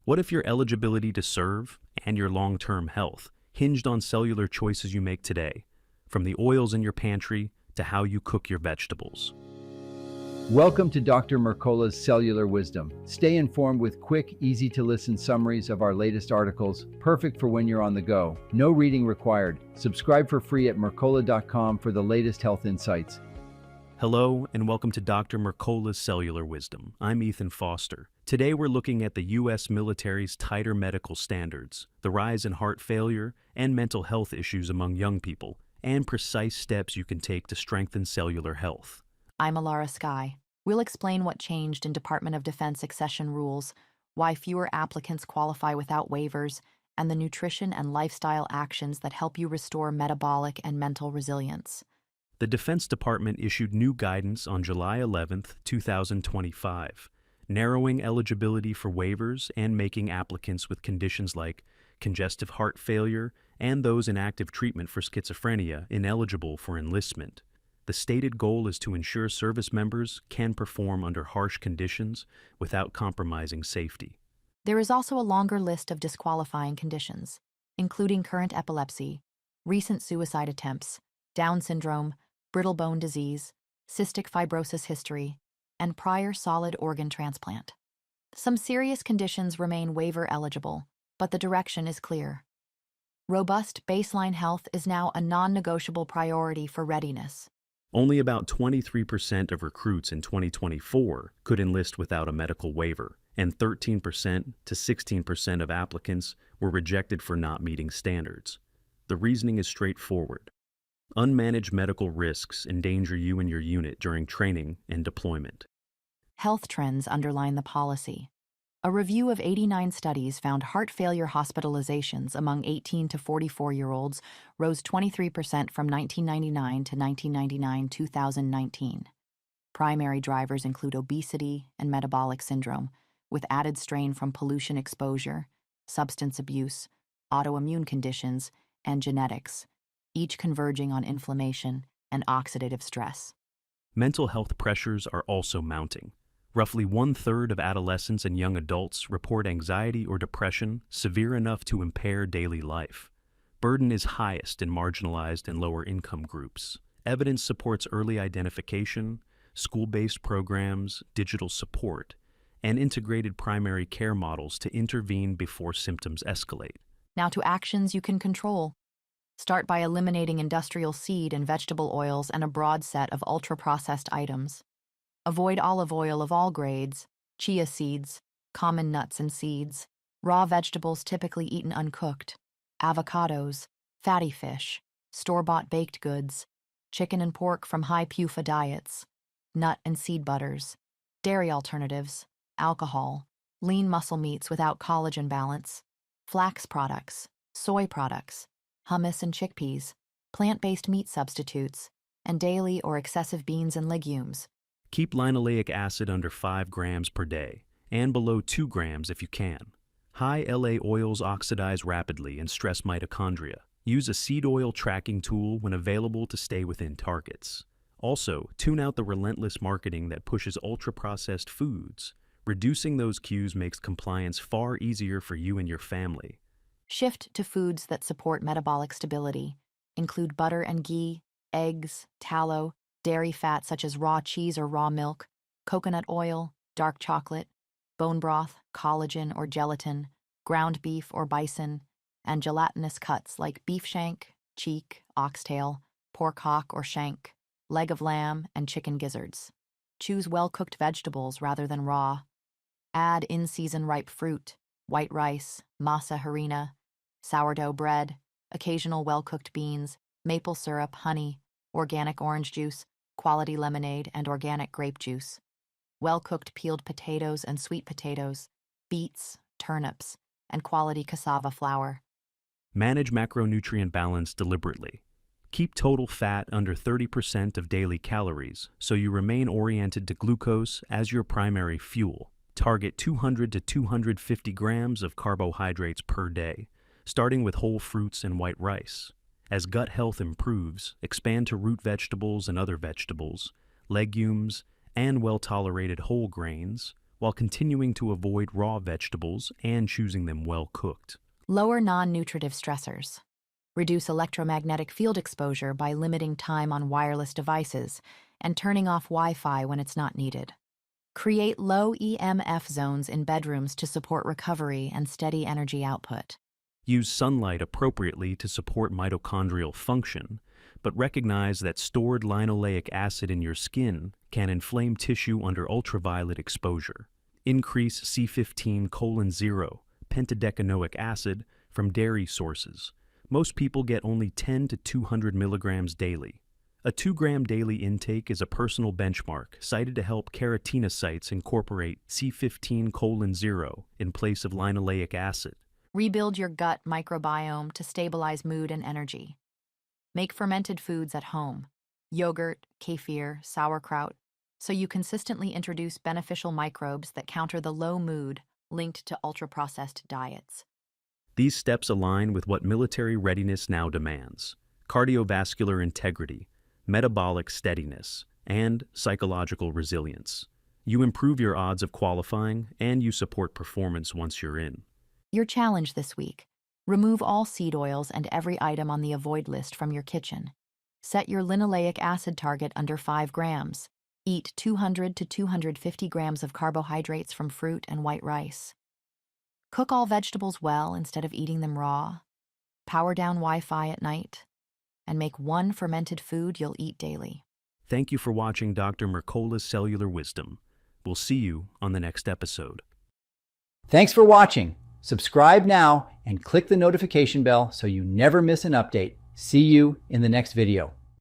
What if your eligibility to serve and your long-term health hinged on cellular choices you make today, from the oils in your pantry to how you cook your vegetables? Welcome to Dr. Mercola's Cellular Wisdom. Stay informed with quick, easy-to-listen summaries of our latest articles, perfect for when you're on the go. No reading required. Subscribe for free at mercola.com for the latest health insights. Hello, and welcome to Dr. Mercola's Cellular Wisdom. I'm Ethan Foster. Today we're looking at the U.S. military's tighter medical standards, the rise in heart failure and mental health issues among young people, and precise steps you can take to strengthen cellular health. I'm Alara Sky. We'll explain what changed in Department of Defense accession rules, why fewer applicants qualify without waivers, and the nutrition and lifestyle actions that help you restore metabolic and mental resilience. The Defense Department issued new guidance on July 11, 2025, narrowing eligibility for waivers and making applicants with conditions like congestive heart failure and those in active treatment for schizophrenia ineligible for enlistment. The stated goal is to ensure service members can perform under harsh conditions without compromising safety. There is also a longer list of disqualifying conditions, including current epilepsy, recent suicide attempts, Down syndrome, brittle bone disease, cystic fibrosis history, and prior solid organ transplant. Some serious conditions remain waiver eligible, but the direction is clear. Robust baseline health is now a non-negotiable priority for readiness. Only about 23% of recruits in 2024 could enlist without a medical waiver, and 13% to 16% of applicants were rejected for not meeting standards. The reasoning is straightforward. Unmanaged medical risks endanger you and your unit during training and deployment. Health trends underline the policy. A review of 89 studies found heart failure hospitalizations among 18 to 44-year-olds rose 23% from 1999 to 1999-2019. Primary drivers include obesity and metabolic syndrome, with added strain from pollution exposure, substance abuse, autoimmune conditions, and genetics, each converging on inflammation and oxidative stress. Mental health pressures are also mounting. Roughly 1/3 of adolescents and young adults report anxiety or depression severe enough to impair daily life. Burden is highest in marginalized and lower income groups. Evidence supports early identification, school-based programs, digital support, and integrated primary care models to intervene before symptoms escalate. Now to actions you can control. Start by eliminating industrial seed and vegetable oils and a broad set of ultra-processed items. Avoid olive oil of all grades, chia seeds, common nuts and seeds, raw vegetables typically eaten uncooked, avocados, fatty fish, store-bought baked goods, chicken and pork from high PUFA diets, nut and seed butters, dairy alternatives, alcohol, lean muscle meats without collagen balance, flax products, soy products, hummus and chickpeas, plant-based meat substitutes, and daily or excessive beans and legumes. Keep linoleic acid under 5 grams per day, and below 2 grams if you can. High LA oils oxidize rapidly and stress mitochondria. Use a seed oil tracking tool when available to stay within targets. Also, tune out the relentless marketing that pushes ultra-processed foods. Reducing those cues makes compliance far easier for you and your family. Shift to foods that support metabolic stability. Include butter and ghee, eggs, tallow, dairy fat such as raw cheese or raw milk, coconut oil, dark chocolate, bone broth, collagen or gelatin, ground beef or bison, and gelatinous cuts like beef shank, cheek, oxtail, pork hock or shank, leg of lamb, and chicken gizzards. Choose well-cooked vegetables rather than raw. Add in-season ripe fruit, white rice, masa harina, sourdough bread, occasional well-cooked beans, maple syrup, honey, organic orange juice, quality lemonade, and organic grape juice. Well-cooked peeled potatoes and sweet potatoes, beets, turnips, and quality cassava flour. Manage macronutrient balance deliberately. Keep total fat under 30% of daily calories so you remain oriented to glucose as your primary fuel. Target 200 to 250 grams of carbohydrates per day, starting with whole fruits and white rice. As gut health improves, expand to root vegetables and other vegetables, legumes, and well-tolerated whole grains, while continuing to avoid raw vegetables and choosing them well cooked. Lower non-nutritive stressors. Reduce electromagnetic field exposure by limiting time on wireless devices and turning off Wi-Fi when it's not needed. Create low EMF zones in bedrooms to support recovery and steady energy output. Use sunlight appropriately to support mitochondrial function, but recognize that stored linoleic acid in your skin can inflame tissue under ultraviolet exposure. Increase C15:0 pentadecanoic acid from dairy sources. Most people get only 10 to 200 milligrams daily. A 2-gram daily intake is a personal benchmark cited to help keratinocytes incorporate C15:0 in place of linoleic acid. Rebuild your gut microbiome to stabilize mood and energy. Make fermented foods at home, yogurt, kefir, sauerkraut, so you consistently introduce beneficial microbes that counter the low mood linked to ultra-processed diets. These steps align with what military readiness now demands: cardiovascular integrity, metabolic steadiness, and psychological resilience. You improve your odds of qualifying, and you support performance once you're in. Your challenge this week: remove all seed oils and every item on the avoid list from your kitchen. Set your linoleic acid target under 5 grams. Eat 200 to 250 grams of carbohydrates from fruit and white rice. Cook all vegetables well instead of eating them raw. Power down Wi-Fi at night. And make one fermented food you'll eat daily. Thank you for watching Dr. Mercola's Cellular Wisdom. We'll see you on the next episode. Thanks for watching. Subscribe now and click the notification bell so you never miss an update. See you in the next video.